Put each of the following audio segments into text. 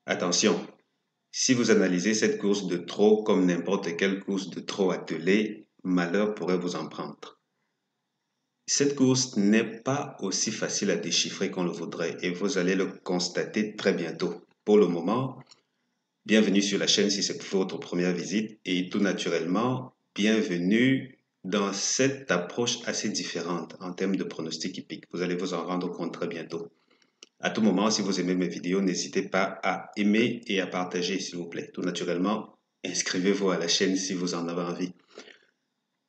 Attention, si vous analysez cette course de trop comme n'importe quelle course de trop attelée, malheur pourrait vous en prendre. Cette course n'est pas aussi facile à déchiffrer qu'on le voudrait et vous allez le constater très bientôt. Pour le moment, bienvenue sur la chaîne si c'est votre première visite et tout naturellement, bienvenue dans cette approche assez différente en termes de pronostic hippique. Vous allez vous en rendre compte très bientôt. À tout moment, si vous aimez mes vidéos, n'hésitez pas à aimer et à partager, s'il vous plaît. Tout naturellement, inscrivez-vous à la chaîne si vous en avez envie.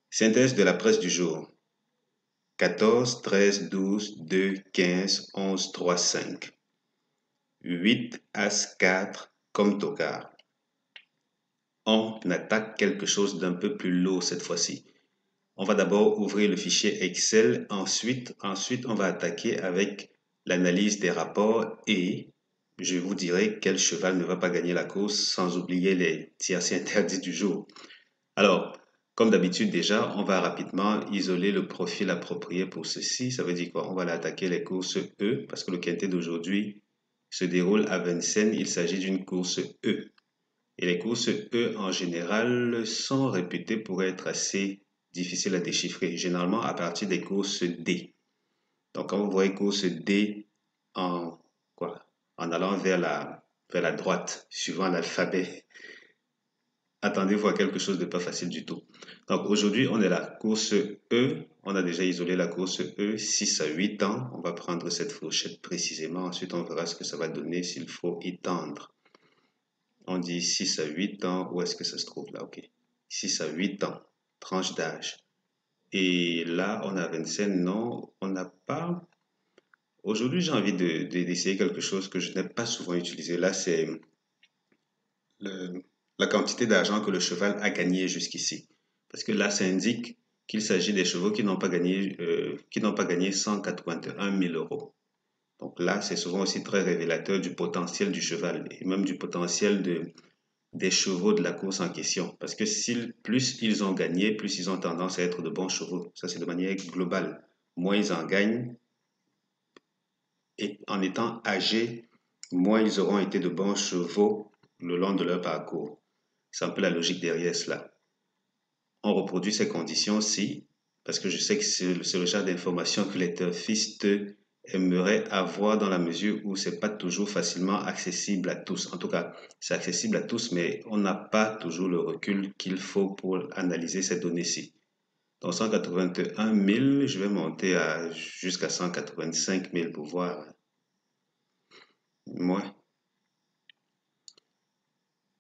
Synthèse de la presse du jour. 14, 13, 12, 2, 15, 11, 3, 5. 8, As, 4, comme tocard. On attaque quelque chose d'un peu plus lourd cette fois-ci. On va d'abord ouvrir le fichier Excel. Ensuite, on va attaquer avec l'analyse des rapports et je vous dirai quel cheval ne va pas gagner la course sans oublier les tiercés interdits du jour. Alors, comme d'habitude déjà, on va rapidement isoler le profil approprié pour ceci. Ça veut dire quoi? On va attaquer les courses E parce que le quintet d'aujourd'hui se déroule à Vincennes. Il s'agit d'une course E. Et les courses E en général sont réputées pour être assez difficiles à déchiffrer, généralement à partir des courses D. Donc quand vous voyez course D en, en allant vers la droite, suivant l'alphabet, attendez-vous à quelque chose de pas facile du tout. Donc aujourd'hui, on est la course E. On a déjà isolé la course E, 6 à 8 ans. On va prendre cette fourchette précisément. Ensuite, on verra ce que ça va donner s'il faut étendre. On dit 6 à 8 ans. Où est-ce que ça se trouve là? Ok. 6 à 8 ans. Tranche d'âge. Et là, on a 25. Non, on n'a pas. Aujourd'hui, j'ai envie d'essayer quelque chose que je n'ai pas souvent utilisé. Là, c'est la quantité d'argent que le cheval a gagné jusqu'ici. Parce que là, ça indique qu'il s'agit des chevaux qui n'ont pas gagné 181 000 euros. Donc là, c'est souvent aussi très révélateur du potentiel du cheval et même du potentiel des chevaux de la course en question. Parce que plus ils ont gagné, plus ils ont tendance à être de bons chevaux. Ça, c'est de manière globale. Moins ils en gagnent, et en étant âgés, moins ils auront été de bons chevaux le long de leur parcours. C'est un peu la logique derrière cela. On reproduit ces conditions-ci parce que je sais que c'est le genre d'information que les turfistes aimeraient avoir dans la mesure où c'est pas toujours facilement accessible à tous. En tout cas, c'est accessible à tous, mais on n'a pas toujours le recul qu'il faut pour analyser ces données-ci. Donc 181 000, je vais monter jusqu'à 185 000 pour voir. Moi,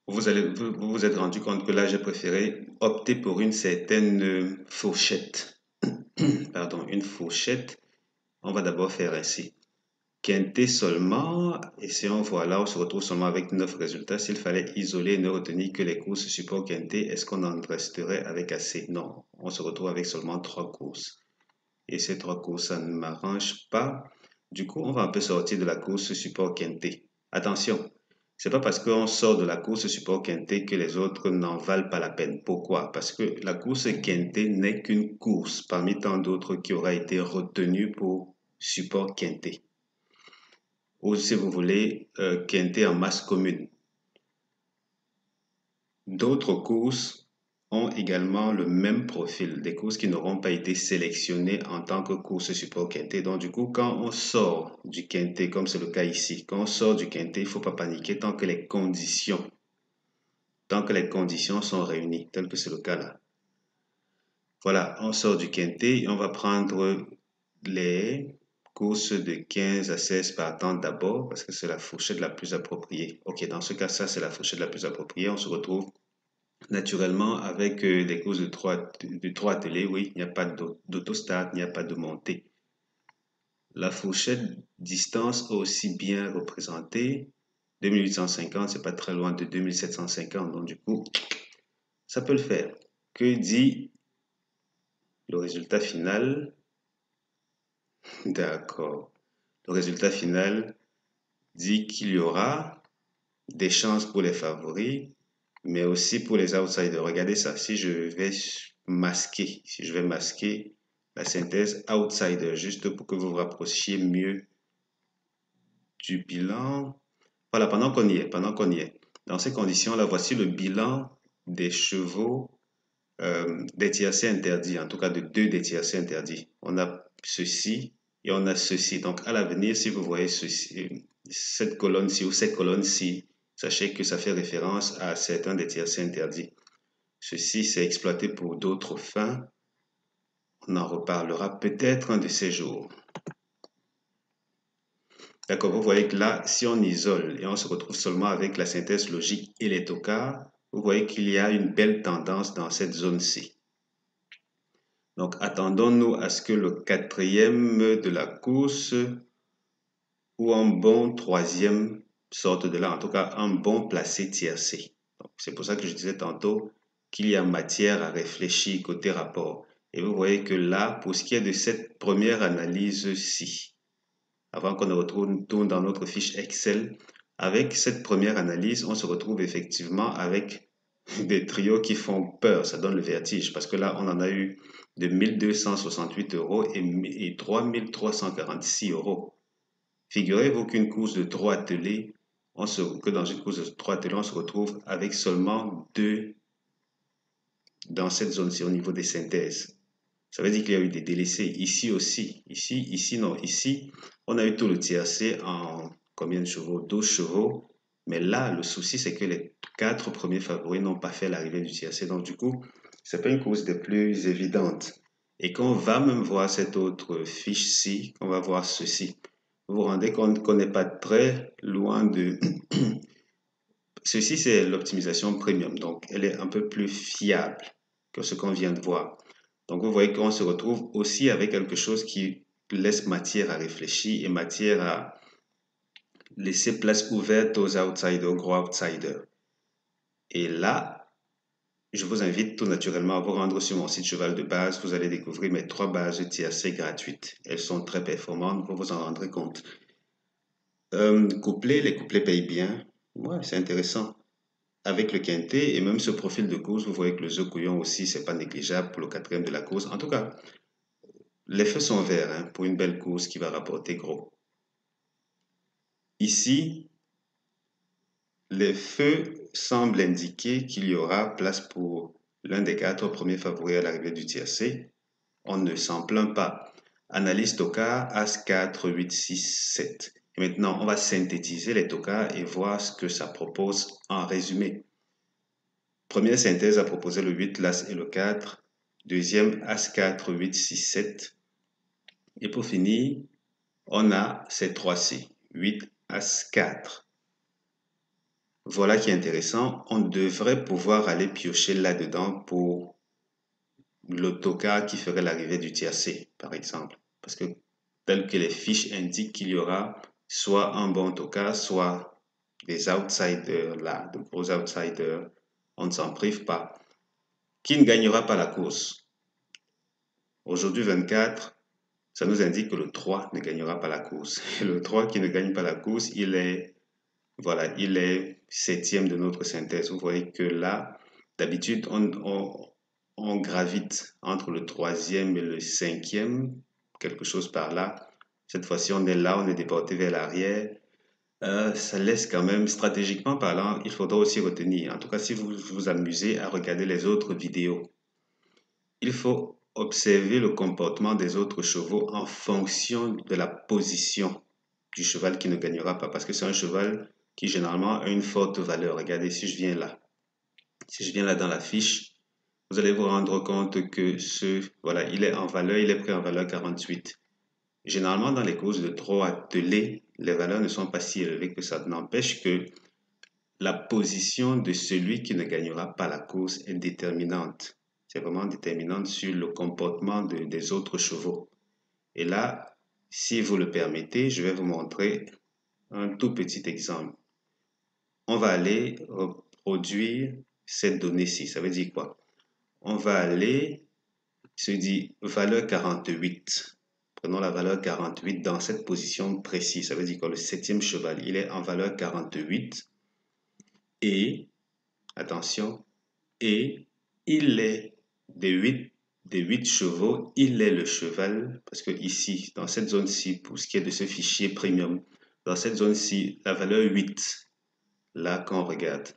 vous vous êtes rendu compte que là, j'ai préféré opter pour une certaine fourchette. Pardon, une fourchette. On va d'abord faire ainsi. Quintet seulement, et si on voit là, on se retrouve seulement avec 9 résultats. S'il fallait isoler et ne retenir que les courses support quintet, est-ce qu'on en resterait avec assez? Non, on se retrouve avec seulement 3 courses. Et ces 3 courses, ça ne m'arrange pas. Du coup, on va un peu sortir de la course support quintet. Attention, c'est pas parce qu'on sort de la course support quintet que les autres n'en valent pas la peine. Pourquoi? Parce que la course quintet n'est qu'une course parmi tant d'autres qui aura été retenue pour support quintet. Ou si vous voulez, quintet en masse commune. D'autres courses ont également le même profil, des courses qui n'auront pas été sélectionnées en tant que course support quintet. Donc du coup, quand on sort du quintet, comme c'est le cas ici, quand on sort du quintet, il ne faut pas paniquer tant que les conditions sont réunies, tel que c'est le cas là. Voilà, on sort du quintet et on va prendre les courses de 15 à 16 partants d'abord, parce que c'est la fourchette la plus appropriée. Ok, dans ce cas, ça, c'est la fourchette la plus appropriée. On se retrouve naturellement avec des courses de 3 attelés. Oui, il n'y a pas d'autostart, il n'y a pas de montée. La fourchette distance aussi bien représentée. 2850, c'est pas très loin de 2750. Donc, du coup, ça peut le faire. Que dit le résultat final? D'accord. Le résultat final dit qu'il y aura des chances pour les favoris, mais aussi pour les outsiders. Regardez ça, si je vais masquer la synthèse outsider, juste pour que vous vous rapprochiez mieux du bilan. Voilà, pendant qu'on y est. Dans ces conditions-là, voici le bilan des chevaux des tiercés interdits, en tout cas de deux des tiercés interdits. On a ceci et on a ceci. Donc à l'avenir, si vous voyez ceci, cette colonne-ci ou cette colonne-ci, sachez que ça fait référence à certains des tiercés interdits. Ceci, c'est exploité pour d'autres fins. On en reparlera peut-être un de ces jours. D'accord, vous voyez que là, si on isole et on se retrouve seulement avec la synthèse logique et les tocards, vous voyez qu'il y a une belle tendance dans cette zone-ci. Donc, attendons-nous à ce que le quatrième de la course ou un bon troisième sorte de là, en tout cas un bon placé tiercé. C'est pour ça que je disais tantôt qu'il y a matière à réfléchir côté rapport. Et vous voyez que là, pour ce qui est de cette première analyse-ci, avant qu'on ne retourne dans notre fiche Excel, avec cette première analyse, on se retrouve effectivement avec des trios qui font peur, ça donne le vertige, parce que là, on en a eu de 1268 € et 3346 €. Figurez-vous qu'une course de 3 attelés, que dans une course de 3 attelés, on se retrouve avec seulement 2 dans cette zone-ci au niveau des synthèses. Ça veut dire qu'il y a eu des délaissés ici aussi. Ici, non. Ici, on a eu tout le tiercé en combien de chevaux? 12 chevaux. Mais là, le souci, c'est que les 4 premiers favoris n'ont pas fait l'arrivée du tiercé. Donc, du coup, c'est pas une course des plus évidentes. Et quand on va même voir cette autre fiche-ci, on va voir ceci. Vous vous rendez compte qu'on n'est pas très loin de... Ceci, c'est l'optimisation premium. Donc, elle est un peu plus fiable que ce qu'on vient de voir. Donc, vous voyez qu'on se retrouve aussi avec quelque chose qui laisse matière à réfléchir et matière à laisser place ouverte aux outsiders, aux gros outsiders. Et là, je vous invite tout naturellement à vous rendre sur mon site Cheval de Base. Vous allez découvrir mes 3 bases tiercées gratuites. Elles sont très performantes, vous vous en rendrez compte. Les couplets payent bien. Ouais, c'est intéressant. Avec le quintet et même ce profil de course, vous voyez que le jeu couillon aussi, c'est pas négligeable pour le quatrième de la course. En tout cas, les feux sont verts hein, pour une belle course qui va rapporter gros. Ici, les feux semblent indiquer qu'il y aura place pour l'un des 4 premiers favoris à l'arrivée du tiercé. On ne s'en plaint pas. Analyse tocard, As 4, 8, 6, 7. Et maintenant, on va synthétiser les tocards et voir ce que ça propose en résumé. Première synthèse a proposé le 8, l'As et le 4. Deuxième, As 4, 8, 6, 7. Et pour finir, on a ces 3C, 8, As 4. Voilà qui est intéressant. On devrait pouvoir aller piocher là-dedans pour l'autocar qui ferait l'arrivée du tiercé, par exemple. Parce que tel que les fiches indiquent qu'il y aura soit un bon autocar, soit des outsiders là, de gros outsiders, on ne s'en prive pas. Qui ne gagnera pas la course? Aujourd'hui 24, ça nous indique que le 3 ne gagnera pas la course. Et le 3 qui ne gagne pas la course, il est septième de notre synthèse. Vous voyez que là, d'habitude, on gravite entre le troisième et le cinquième, quelque chose par là. Cette fois-ci, on est là, on est déporté vers l'arrière. Ça laisse quand même, stratégiquement parlant, il faudra aussi retenir, en tout cas si vous vous amusez à regarder les autres vidéos, il faut observer le comportement des autres chevaux en fonction de la position du cheval qui ne gagnera pas, parce que c'est un cheval qui généralement a une forte valeur. Regardez, si je viens là dans la fiche, vous allez vous rendre compte que voilà, il est en valeur, il est pris en valeur 48. Généralement, dans les courses de trot attelés, les valeurs ne sont pas si élevées que ça. N'empêche que la position de celui qui ne gagnera pas la course est déterminante. C'est vraiment déterminante sur le comportement des autres chevaux. Et là, si vous le permettez, je vais vous montrer un tout petit exemple. On va aller reproduire cette donnée-ci. Ça veut dire quoi? On va aller se dire valeur 48. Prenons la valeur 48 dans cette position précise. Ça veut dire que le septième cheval, il est en valeur 48. Et, attention, et il est des 8 chevaux, il est le cheval, parce que ici, dans cette zone-ci, pour ce qui est de ce fichier premium, dans cette zone-ci, la valeur 8 là quand on regarde.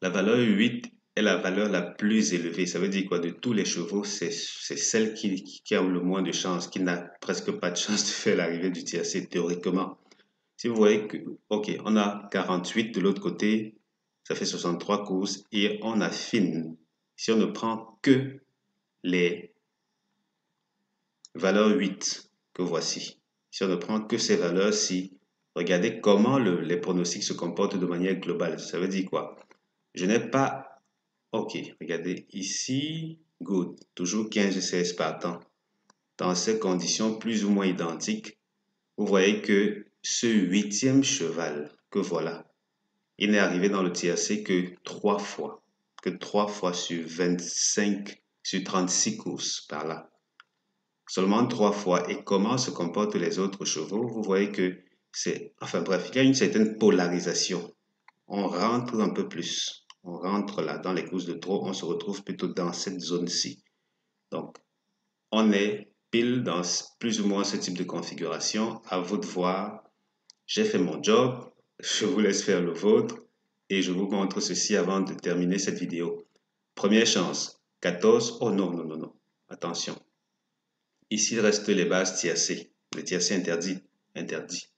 La valeur 8 est la valeur la plus élevée. Ça veut dire quoi? De tous les chevaux, c'est celle qui a le moins de chance, qui n'a presque pas de chance de faire l'arrivée du tiercé théoriquement. Si vous voyez que, ok, on a 48 de l'autre côté, ça fait 63 courses et on affine. Si on ne prend que les valeurs 8 que voici, si on ne prend que ces valeurs-ci, regardez comment les pronostics se comportent de manière globale. Ça veut dire quoi? Je n'ai pas... Ok, regardez ici, good, toujours 15 et 16 partants. Dans ces conditions plus ou moins identiques, vous voyez que ce huitième cheval que voilà, il n'est arrivé dans le tiercé que 3 fois. Que 3 fois sur 25, sur 36 courses par là. Seulement 3 fois. Et comment se comportent les autres chevaux? Vous voyez que c'est... Enfin bref, il y a une certaine polarisation. On rentre un peu plus. On rentre là dans les courses de trot. On se retrouve plutôt dans cette zone-ci. Donc, on est pile dans plus ou moins ce type de configuration. À vous de voir. J'ai fait mon job. Je vous laisse faire le vôtre. Et je vous montre ceci avant de terminer cette vidéo. Première chance, 14. Oh non, non, non, non. Attention. Ici, il reste les bases tiercées. Le tiercé interdit. Interdit.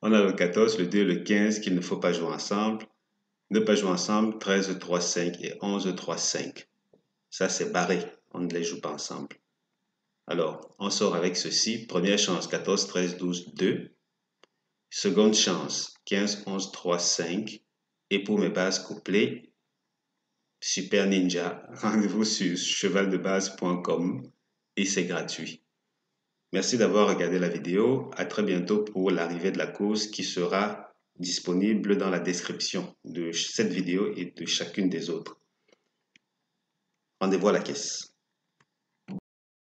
On a le 14, le 2, le 15 qu'il ne faut pas jouer ensemble. Ne pas jouer ensemble, 13, 3, 5 et 11, 3, 5. Ça, c'est barré. On ne les joue pas ensemble. Alors, on sort avec ceci. Première chance, 14, 13, 12, 2. Seconde chance, 15, 11, 3, 5. Et pour mes bases couplées, Super Ninja, rendez-vous sur chevaldebase.com et c'est gratuit. Merci d'avoir regardé la vidéo. À très bientôt pour l'arrivée de la course qui sera disponible dans la description de cette vidéo et de chacune des autres. Rendez-vous à la caisse.